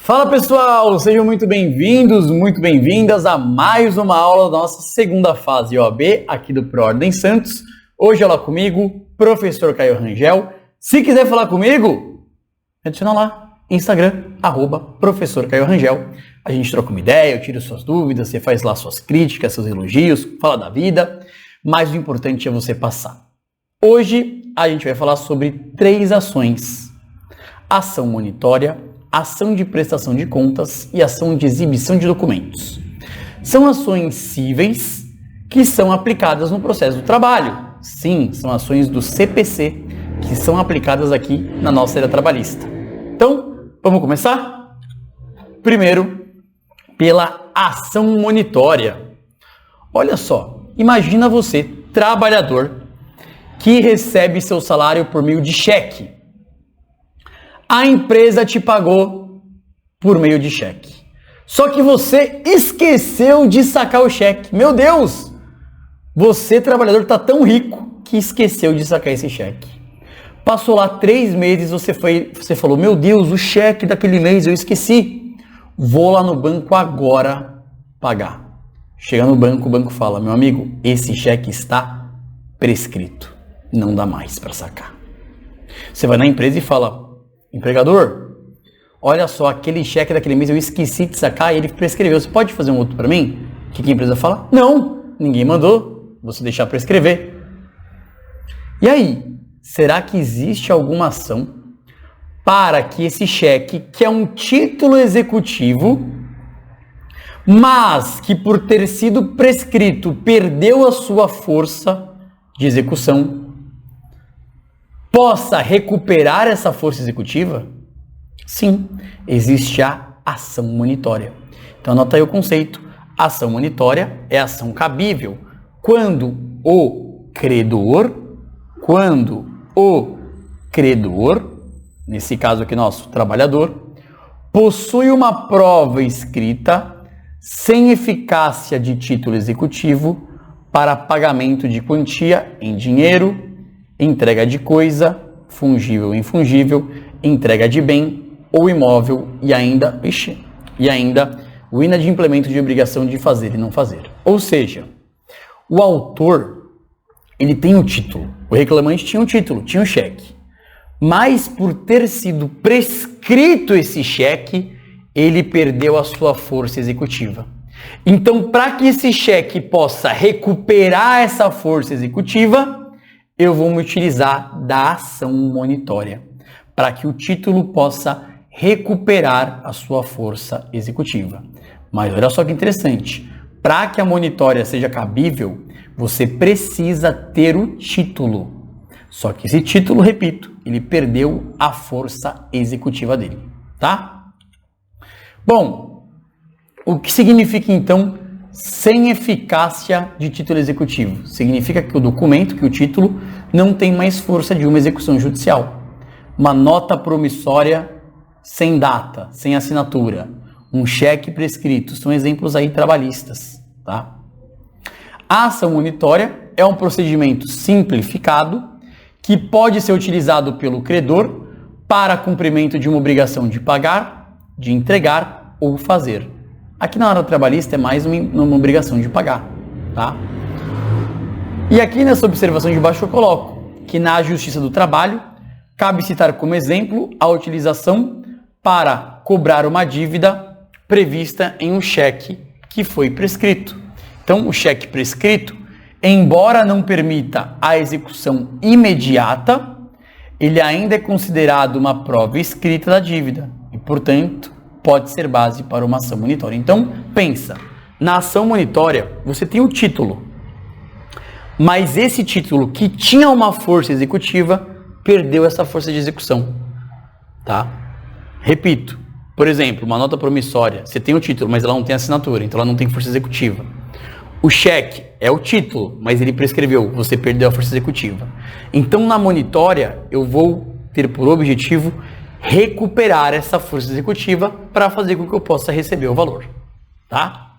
Fala pessoal, sejam muito bem-vindos, muito bem-vindas a mais uma aula da nossa segunda fase OAB aqui do ProOrdem Santos. Hoje ela comigo, professor Caio Rangel. Se quiser falar comigo, adiciona lá, Instagram, @professor Caio Rangel. A gente troca uma ideia, eu tiro suas dúvidas, você faz lá suas críticas, seus elogios, fala da vida, mas o importante é você passar. Hoje a gente vai falar sobre 3 ações: ação monitória, ação de prestação de contas e ação de exibição de documentos. São ações cíveis que são aplicadas no processo do trabalho. Sim, são ações do CPC que são aplicadas aqui na nossa área trabalhista. Então, vamos começar? Primeiro, pela ação monitória. Olha só, imagina você, trabalhador, que recebe seu salário por meio de cheque. A empresa te pagou por meio de cheque. Só que você esqueceu de sacar o cheque. Meu Deus! Você, trabalhador, está tão rico que esqueceu de sacar esse cheque. Passou lá 3 meses, você falou, meu Deus, o cheque daquele mês eu esqueci. Vou lá no banco agora pagar. Chega no banco, o banco fala, meu amigo, esse cheque está prescrito. Não dá mais para sacar. Você vai na empresa e fala, empregador, olha só, aquele cheque daquele mês eu esqueci de sacar e ele prescreveu. Você pode fazer um outro para mim? O que a empresa fala? Não, ninguém mandou, você deixar prescrever. E aí, será que existe alguma ação para que esse cheque, que é um título executivo, mas que por ter sido prescrito perdeu a sua força de execução, possa recuperar essa força executiva? Sim, existe a ação monitória. Então anota aí o conceito. Ação monitória é ação cabível quando o credor, nesse caso aqui nosso trabalhador, possui uma prova escrita sem eficácia de título executivo para pagamento de quantia em dinheiro, entrega de coisa, fungível ou infungível, entrega de bem ou imóvel e ainda o inadimplemento de obrigação de fazer e não fazer. Ou seja, o autor, ele tem um título, o reclamante tinha um título, tinha um cheque, mas por ter sido prescrito esse cheque, ele perdeu a sua força executiva. Então, para que esse cheque possa recuperar essa força executiva, eu vou me utilizar da ação monitória, para que o título possa recuperar a sua força executiva. Mas olha só que interessante, para que a monitória seja cabível, você precisa ter o título. Só que esse título, repito, ele perdeu a força executiva dele, tá? Bom, o que significa então sem eficácia de título executivo? Significa que o documento, que o título, não tem mais força de uma execução judicial. Uma nota promissória sem data, sem assinatura, um cheque prescrito, são exemplos aí trabalhistas, tá? A ação monitória é um procedimento simplificado que pode ser utilizado pelo credor para cumprimento de uma obrigação de pagar, de entregar ou fazer. Aqui na área trabalhista é mais uma obrigação de pagar, tá? E aqui nessa observação de baixo eu coloco que na Justiça do Trabalho cabe citar como exemplo a utilização para cobrar uma dívida prevista em um cheque que foi prescrito. Então, o cheque prescrito, embora não permita a execução imediata, ele ainda é considerado uma prova escrita da dívida e, portanto, pode ser base para uma ação monitória. Então, pensa, na ação monitória você tem o título, mas esse título que tinha uma força executiva perdeu essa força de execução, tá? Repito, por exemplo, uma nota promissória, você tem o título, mas ela não tem assinatura, então ela não tem força executiva. O cheque é o título, mas ele prescreveu, você perdeu a força executiva. Então, na monitória, eu vou ter por objetivo recuperar essa força executiva para fazer com que eu possa receber o valor, tá?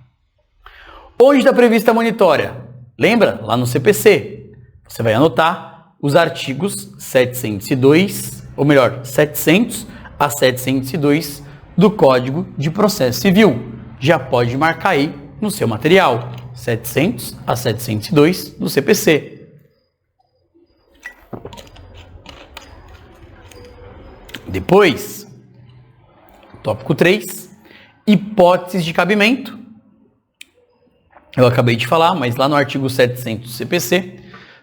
Onde está prevista a monitória? Lembra? Lá no CPC. Você vai anotar os artigos 702, ou melhor, 700 a 702 do Código de Processo Civil. Já pode marcar aí no seu material, 700 a 702 do CPC. Depois, tópico 3, hipóteses de cabimento. Eu acabei de falar, mas lá no artigo 700 do CPC,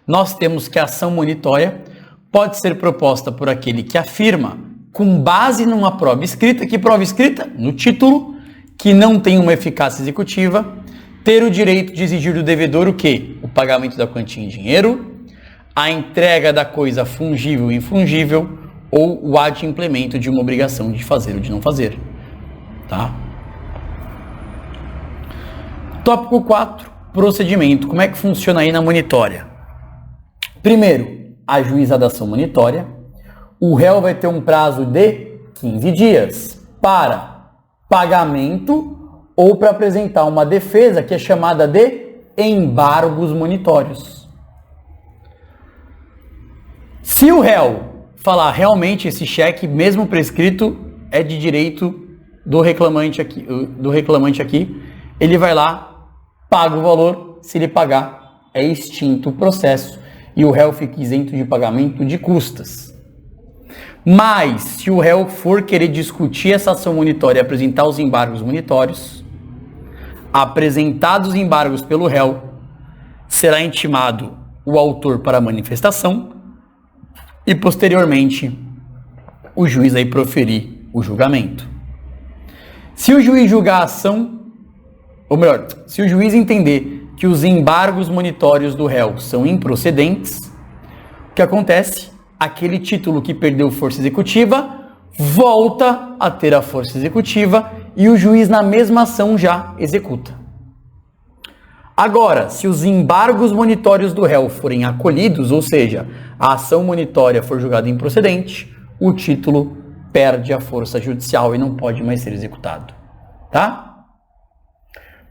nós temos que a ação monitória pode ser proposta por aquele que afirma, com base numa prova escrita, que prova escrita? No título, que não tem uma eficácia executiva, ter o direito de exigir do devedor o quê? O pagamento da quantia em dinheiro, a entrega da coisa fungível e infungível, ou o adimplemento de uma obrigação de fazer ou de não fazer. Tá? Tópico 4, procedimento. Como é que funciona aí na monitória? Primeiro, ajuizada a ação monitória. O réu vai ter um prazo de 15 dias para pagamento ou para apresentar uma defesa que é chamada de embargos monitórios. Se o réu falar realmente esse cheque, mesmo prescrito, é de direito do reclamante aqui, ele vai lá, paga o valor, se ele pagar, é extinto o processo e o réu fica isento de pagamento de custas. Mas, se o réu for querer discutir essa ação monitória e apresentar os embargos monitórios, apresentados os embargos pelo réu, será intimado o autor para a manifestação e, posteriormente, o juiz aí proferir o julgamento. Se o juiz julgar a ação, ou melhor, se o juiz entender que os embargos monitórios do réu são improcedentes, o que acontece? Aquele título que perdeu força executiva volta a ter a força executiva e o juiz na mesma ação já executa. Agora, se os embargos monitórios do réu forem acolhidos, ou seja, a ação monitória for julgada improcedente, o título perde a força judicial e não pode mais ser executado. Tá?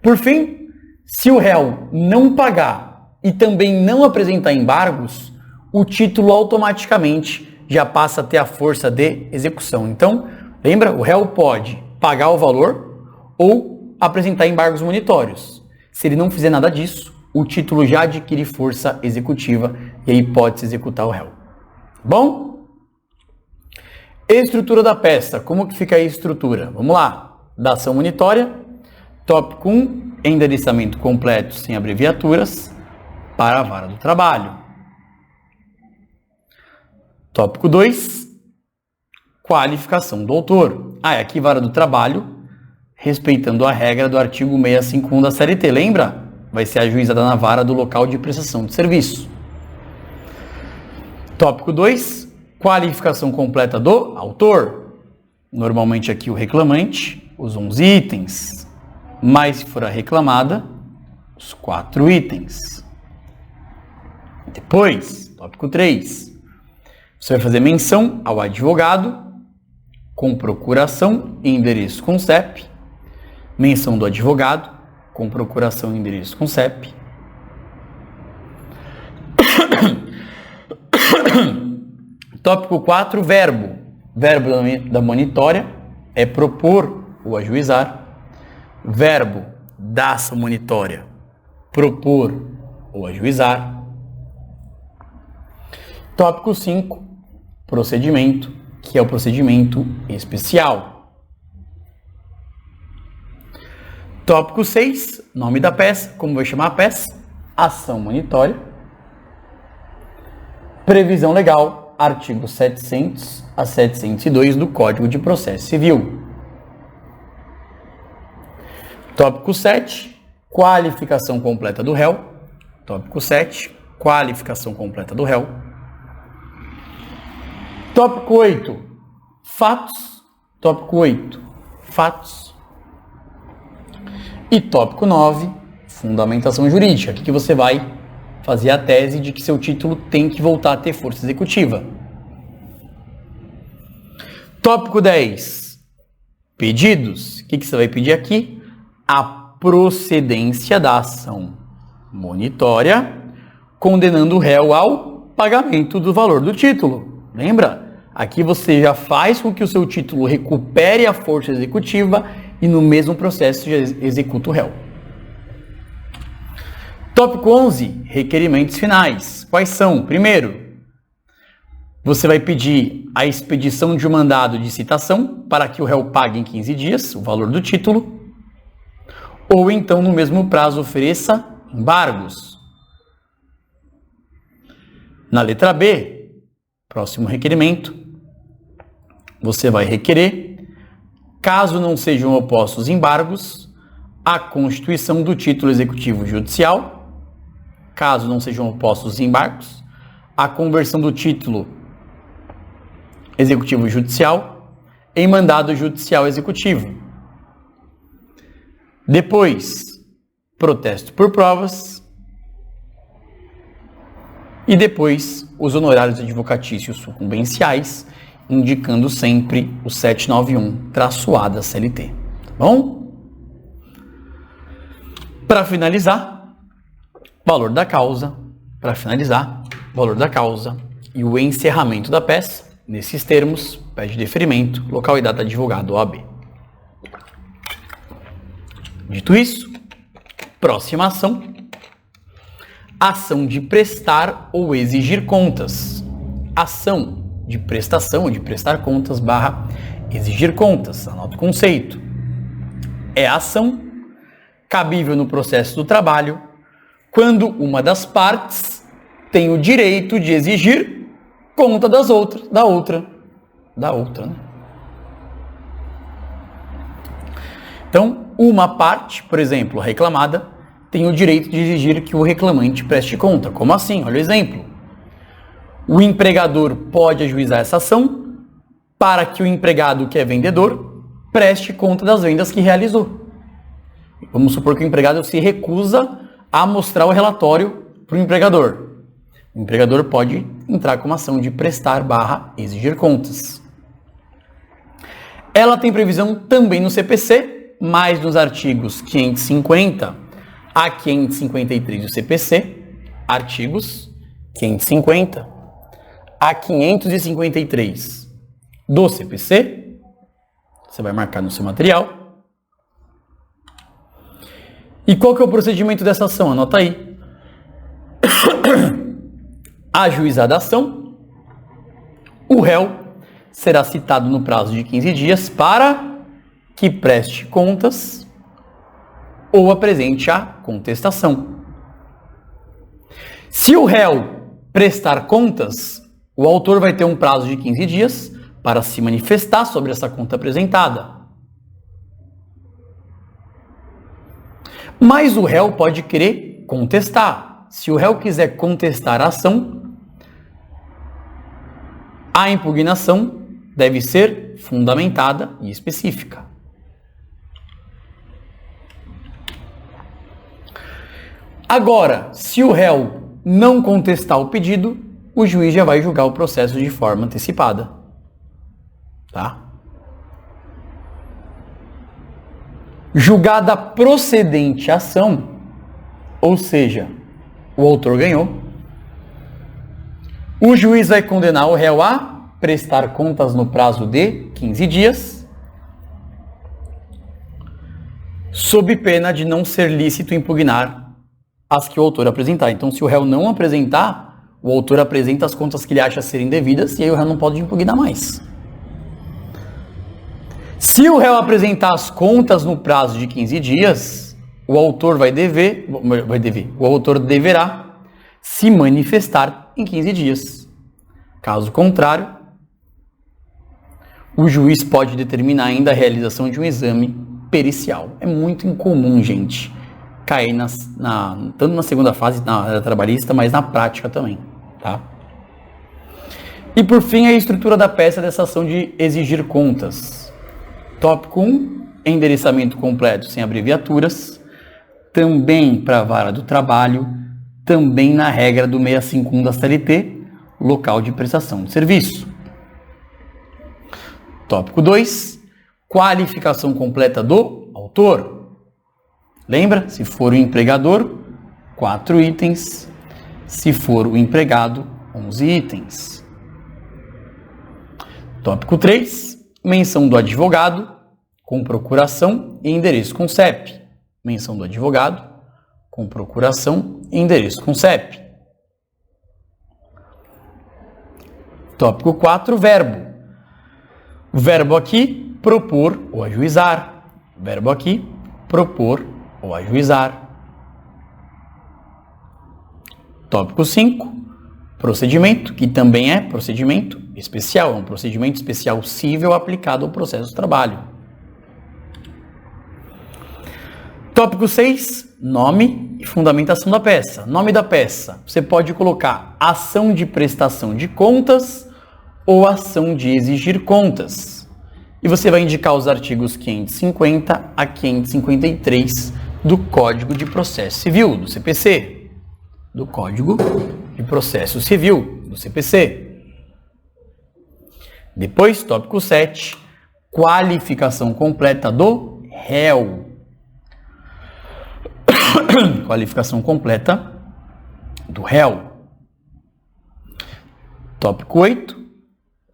Por fim, se o réu não pagar e também não apresentar embargos, o título automaticamente já passa a ter a força de execução. Então, lembra? O réu pode pagar o valor ou apresentar embargos monitórios. Se ele não fizer nada disso, o título já adquire força executiva e aí pode-se executar o réu. Bom? Estrutura da peça. Como que fica aí a estrutura? Vamos lá. Da ação monitória. Tópico 1. Endereçamento completo sem abreviaturas para a vara do trabalho. Tópico 2. Qualificação do autor. Aqui vara do trabalho, respeitando a regra do artigo 651 da CLT. Lembra? Vai ser ajuizada na vara do local de prestação de serviço. Tópico 2. Qualificação completa do autor. Normalmente aqui o reclamante, os 11 itens. Mas se for a reclamada, os 4 itens. Depois, tópico 3. Você vai fazer menção ao advogado, com procuração e endereço com CEP. Menção do advogado, com procuração e endereço com CEP. Tópico 4, verbo. Verbo da monitória é propor ou ajuizar. Verbo da ação monitória, propor ou ajuizar. Tópico 5, procedimento, que é o procedimento especial. Tópico 6, nome da peça, como vai chamar a peça? Ação monitória. Previsão legal, artigo 700 a 702 do Código de Processo Civil. Tópico 7, qualificação completa do réu. Tópico 7, qualificação completa do réu. Tópico 8, fatos. Tópico 8, fatos. E tópico 9, fundamentação jurídica. Aqui que você vai fazer a tese de que seu título tem que voltar a ter força executiva. Tópico 10, pedidos. O que você vai pedir aqui? A procedência da ação monitória, condenando o réu ao pagamento do valor do título. Lembra? Aqui você já faz com que o seu título recupere a força executiva e no mesmo processo já executa o réu. Tópico 11, requerimentos finais. Quais são? Primeiro, você vai pedir a expedição de um mandado de citação para que o réu pague em 15 dias o valor do título, ou então no mesmo prazo ofereça embargos. Na letra B, próximo requerimento, você vai requerer, caso não sejam opostos embargos, a constituição do título executivo judicial, caso não sejam opostos embargos, a conversão do título executivo judicial em mandado judicial executivo. Depois, protesto por provas. E depois, os honorários advocatícios sucumbenciais, indicando sempre o 791-A da CLT. Tá bom? Para finalizar, valor da causa. Para finalizar, valor da causa e o encerramento da peça. Nesses termos, pede deferimento, local e data divulgado, OAB. Dito isso, próxima ação. Ação de prestar ou exigir contas. Ação de prestação ou de prestar contas barra exigir contas. Anota o conceito. É a ação cabível no processo do trabalho quando uma das partes tem o direito de exigir conta da outra, né? Então, uma parte, por exemplo, a reclamada, tem o direito de exigir que o reclamante preste conta. Como assim? Olha o exemplo. O empregador pode ajuizar essa ação para que o empregado, que é vendedor, preste conta das vendas que realizou. Vamos supor que o empregado se recusa a mostrar o relatório para o empregador. O empregador pode entrar com uma ação de prestar barra exigir contas. Ela tem previsão também no CPC, mas nos artigos 550 a 553 do CPC, artigos 550 a 553 do CPC, você vai marcar no seu material. E qual que é o procedimento dessa ação? Anota aí. Ajuizada a ação, o réu será citado no prazo de 15 dias para que preste contas ou apresente a contestação. Se o réu prestar contas, o autor vai ter um prazo de 15 dias para se manifestar sobre essa conta apresentada. Mas o réu pode querer contestar. Se o réu quiser contestar a ação, a impugnação deve ser fundamentada e específica. Agora, se o réu não contestar o pedido, o juiz já vai julgar o processo de forma antecipada. Tá? Julgada procedente a ação, ou seja, o autor ganhou, o juiz vai condenar o réu a prestar contas no prazo de 15 dias, sob pena de não ser lícito impugnar as que o autor apresentar. Então, se o réu não apresentar, o autor apresenta as contas que ele acha serem devidas e aí o réu não pode impugnar mais. Se o réu apresentar as contas no prazo de 15 dias, o autor o autor deverá se manifestar em 15 dias. Caso contrário, o juiz pode determinar ainda a realização de um exame pericial. É muito incomum, gente, cair tanto na segunda fase, na área trabalhista, mas na prática também, tá? E por fim, a estrutura da peça dessa ação de exigir contas. Tópico 1, endereçamento completo sem abreviaturas, também para a vara do trabalho, também na regra do 651 da CLT, local de prestação de serviço. Tópico 2, qualificação completa do autor. Lembra? Se for o empregador, 4 itens. Se for o empregado, 11 itens. Tópico 3, menção do advogado com procuração e endereço com CEP. Menção do advogado com procuração e endereço com CEP. Tópico 4, verbo. Verbo aqui, propor ou ajuizar. Verbo aqui, propor ou ajuizar. Tópico 5, procedimento, que também é procedimento especial, é um procedimento especial cível aplicado ao processo de trabalho. Tópico 6, nome e fundamentação da peça. Nome da peça, você pode colocar ação de prestação de contas ou ação de exigir contas. E você vai indicar os artigos 550 a 553 do Código de Processo Civil, do CPC. Do Código de Processo Civil, do CPC. Depois, tópico 7, qualificação completa do réu. Qualificação completa do réu. Tópico 8,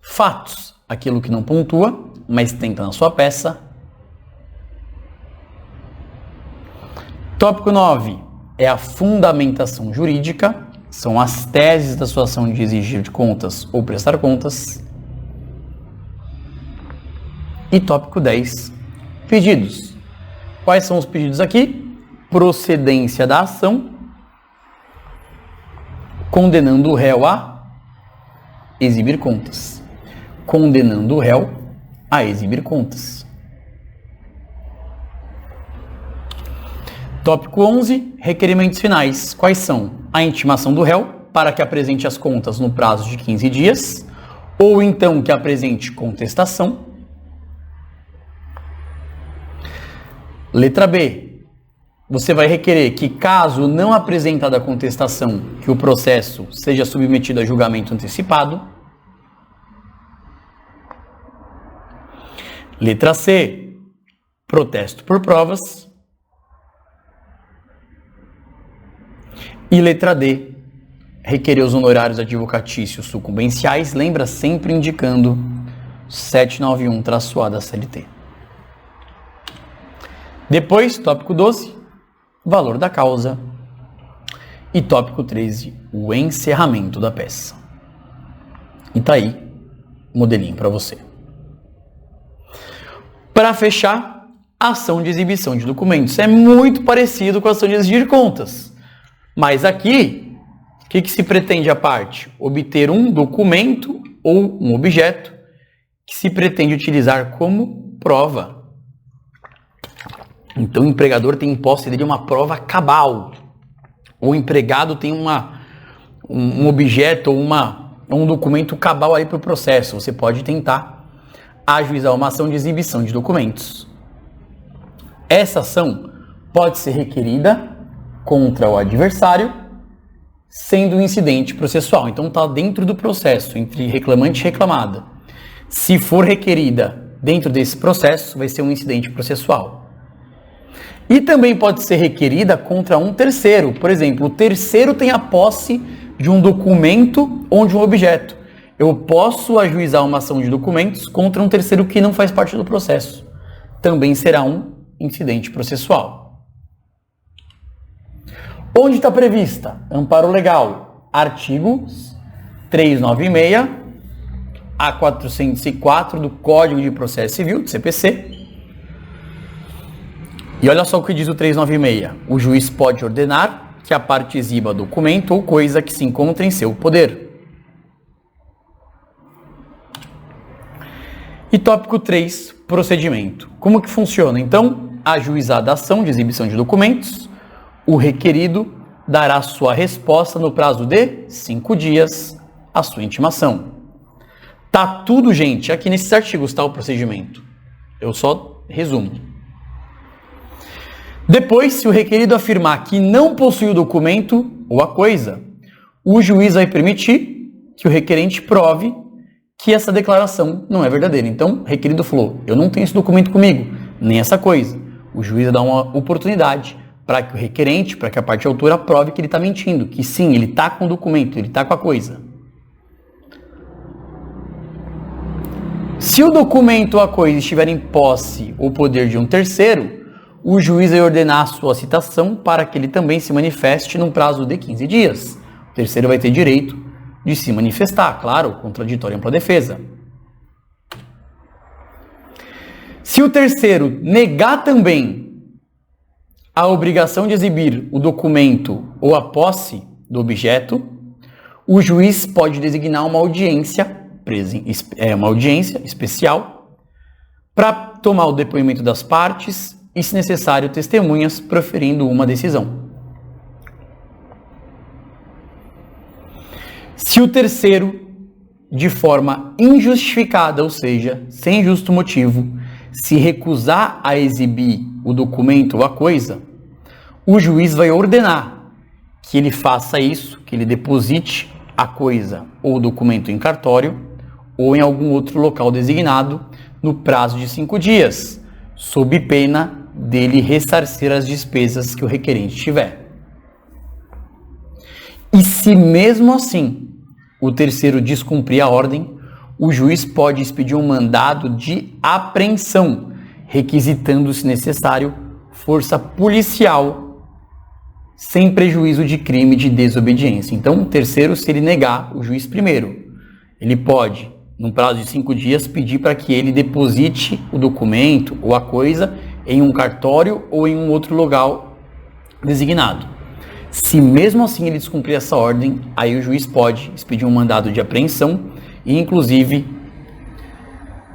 fatos. Aquilo que não pontua, mas tenta na sua peça. Tópico 9 é a fundamentação jurídica. São as teses da sua ação de exigir de contas ou prestar contas. E tópico 10, pedidos. Quais são os pedidos aqui? Procedência da ação, condenando o réu a exibir contas. Condenando o réu a exibir contas. Tópico 11, requerimentos finais. Quais são? A intimação do réu para que apresente as contas no prazo de 15 dias, ou então que apresente contestação. Letra B. Você vai requerer que, caso não apresentada a contestação, que o processo seja submetido a julgamento antecipado. Letra C. Protesto por provas. E letra D. Requerer os honorários advocatícios sucumbenciais. Lembra, sempre indicando 791-A da CLT. Depois, tópico 12. Valor da causa. E tópico 13, o encerramento da peça. E tá aí o modelinho para você. Para fechar, a ação de exibição de documentos é muito parecido com a ação de exigir contas. Mas aqui, o que se pretende à parte? Obter um documento ou um objeto que se pretende utilizar como prova. Então, o empregador tem em posse dele uma prova cabal. O empregado tem um objeto ou um documento cabal aí para o processo. Você pode tentar ajuizar uma ação de exibição de documentos. Essa ação pode ser requerida contra o adversário, sendo um incidente processual. Então, está dentro do processo, entre reclamante e reclamada. Se for requerida dentro desse processo, vai ser um incidente processual. E também pode ser requerida contra um terceiro. Por exemplo, o terceiro tem a posse de um documento ou de um objeto. Eu posso ajuizar uma ação de documentos contra um terceiro que não faz parte do processo. Também será um incidente processual. Onde está prevista? Amparo legal. Artigos 396 a 404 do Código de Processo Civil, do CPC. E olha só o que diz o 396. O juiz pode ordenar que a parte exiba documento ou coisa que se encontra em seu poder. E tópico 3, procedimento. Como que funciona? Então, ajuizada a ação de exibição de documentos, o requerido dará sua resposta no prazo de 5 dias à sua intimação. Tá tudo, gente, aqui nesses artigos está o procedimento. Eu só resumo. Depois, se o requerido afirmar que não possui o documento ou a coisa, o juiz vai permitir que o requerente prove que essa declaração não é verdadeira. Então, o requerido falou, eu não tenho esse documento comigo, nem essa coisa. O juiz vai dar uma oportunidade para que o requerente, para que a parte autora prove que ele está mentindo, que sim, ele está com o documento, ele está com a coisa. Se o documento ou a coisa estiver em posse ou poder de um terceiro, o juiz vai ordenar a sua citação para que ele também se manifeste num prazo de 15 dias. O terceiro vai ter direito de se manifestar, claro, contraditório e ampla defesa. Se o terceiro negar também a obrigação de exibir o documento ou a posse do objeto, o juiz pode designar uma audiência especial para tomar o depoimento das partes e, se necessário, testemunhas, proferindo uma decisão. Se o terceiro, de forma injustificada, ou seja, sem justo motivo, se recusar a exibir o documento ou a coisa, o juiz vai ordenar que ele faça isso, que ele deposite a coisa ou o documento em cartório ou em algum outro local designado no prazo de 5 dias, sob pena dele ressarcir as despesas que o requerente tiver. E se mesmo assim o terceiro descumprir a ordem, o juiz pode expedir um mandado de apreensão, requisitando, se necessário, força policial, sem prejuízo de crime de desobediência. Então, o terceiro, se ele negar, o juiz primeiro, ele pode, num prazo de 5 dias, pedir para que ele deposite o documento ou a coisa em um cartório ou em um outro local designado. Se mesmo assim ele descumprir essa ordem, aí o juiz pode expedir um mandado de apreensão e, inclusive,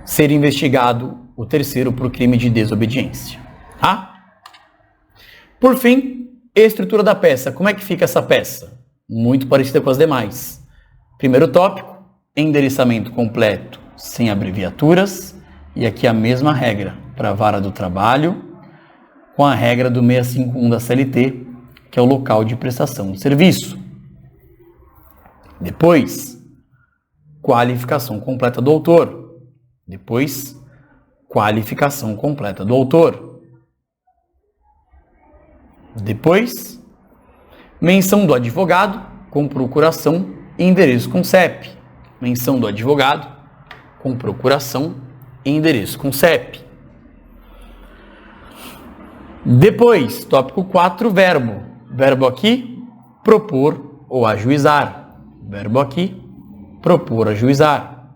ser investigado o terceiro por crime de desobediência. Tá? Por fim, estrutura da peça. Como é que fica essa peça? Muito parecida com as demais. Primeiro tópico, endereçamento completo sem abreviaturas. E aqui a mesma regra para a vara do trabalho, com a regra do 651 da CLT, que é o local de prestação de serviço. Depois, qualificação completa do autor. Depois, qualificação completa do autor. Depois, menção do advogado com procuração e endereço com CEP. Menção do advogado com procuração e endereço com CEP. Depois, tópico 4, verbo. Verbo aqui, propor ou ajuizar. Verbo aqui, propor, ajuizar.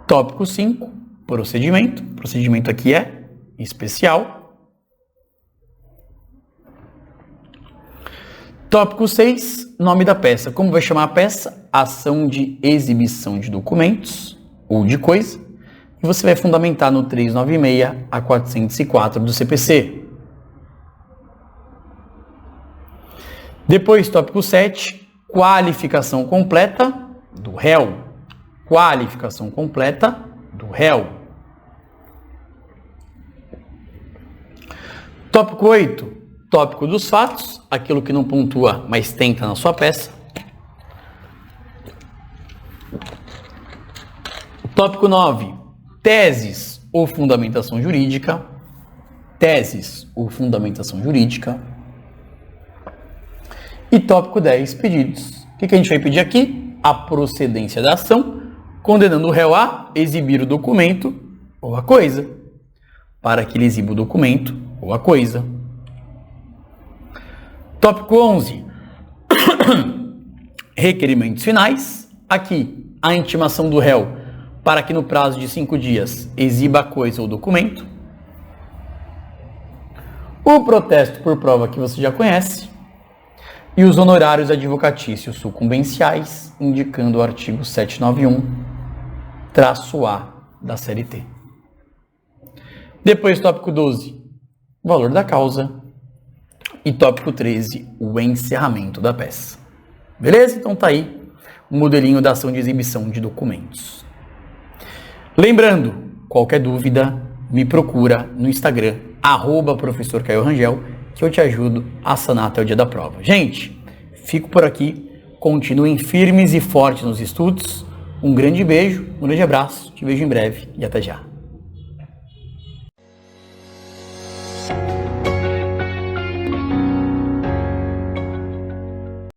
Tópico 5, procedimento. Procedimento aqui é especial. Tópico 6, nome da peça. Como vai chamar a peça? Ação de exibição de documentos ou de coisa. E você vai fundamentar no 396 a 404 do CPC. Depois, tópico 7, qualificação completa do réu. Qualificação completa do réu. Tópico 8, tópico dos fatos, aquilo que não pontua, mas tenta na sua peça. Tópico 9, teses ou fundamentação jurídica. Teses ou fundamentação jurídica. E tópico 10, pedidos. O que a gente vai pedir aqui? A procedência da ação, condenando o réu a exibir o documento ou a coisa, para que ele exiba o documento ou a coisa. Tópico 11, requerimentos finais. Aqui, a intimação do réu para que no prazo de 5 dias exiba a coisa ou documento. O protesto por prova que você já conhece. E os honorários advocatícios sucumbenciais, indicando o artigo 791-A da CLT. Depois, tópico 12, valor da causa. E tópico 13, o encerramento da peça. Beleza? Então tá aí o modelinho da ação de exibição de documentos. Lembrando, qualquer dúvida, me procura no Instagram, @professor Caio Rangel, que eu te ajudo a sanar até o dia da prova. Gente, fico por aqui. Continuem firmes e fortes nos estudos. Um grande beijo, um grande abraço. Te vejo em breve e até já.